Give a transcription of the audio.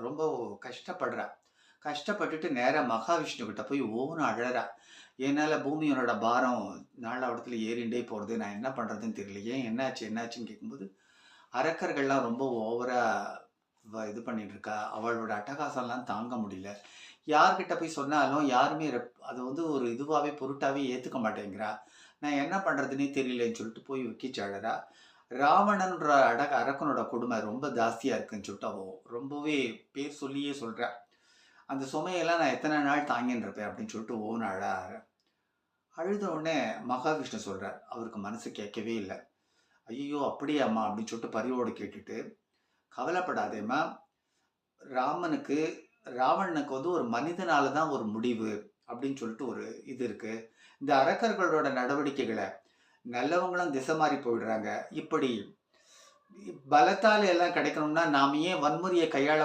ரொம்ப கஷ்டப்படுறா. கஷ்டப்பட்டுட்டு நேரா மகாவிஷ்ணு கிட்ட போய் ஓன்னு அழறா. "என்னால பூமியோட பாரம் நாளாவடத்துல ஏறிண்டே போறது. நான் என்ன பண்றதுன்னு தெரியலையே! என்னாச்சு? என்னாச்சுன்னு?" கேட்கும்போது, அரக்கர்கள்லாம் ரொம்ப ஓவரா இது பண்ணிட்டு இருக்கா. அவளோட அட்டகாசம்லாம் தாங்க முடியல. யார்கிட்ட போய் சொன்னாலும் யாருமே அத வந்து ஒரு இதுவாவே பொருட்டாவே ஏத்துக்க மாட்டேங்கிறா. நான் என்ன பண்றதுன்னே தெரியலன்னு சொல்லிட்டு போய் கீச்சு அழறா. ராவணன்ற அரக்கனோட கொடுமை ரொம்ப ஜாஸ்தியா இருக்குன்னு சொல்லிட்டு அவ ரொம்பவே பேர் சொல்லியே சொல்றா. அந்த சுமையெல்லாம் நான் எத்தனை நாள் தாங்கின்னு இருப்பேன் அப்படின்னு சொல்லிட்டு ஓன்னு அழுத உடனே மகாவிஷ்ணு சொல்றார். அவருக்கு மனசு கேட்கவே இல்ல. "ஐயய்யோ! அப்படியாம்மா?" அப்படின்னு சொல்லிட்டு பரிவோடு கேட்டுட்டு, "கவலைப்படாதேம்மா. ராமனுக்கு ராவணனுக்கு வந்து ஒரு மனிதனால தான் ஒரு முடிவு அப்படின்னு சொல்லிட்டு ஒரு இது இருக்கு. இந்த அரக்கர்களோட நடவடிக்கைகள நல்லவங்களும் திசை மாறி போயிடுறாங்க. இப்படி பலத்தால எல்லாம் கிடைக்கணும்னா, நாம ஏன் வன்முறைய கையாள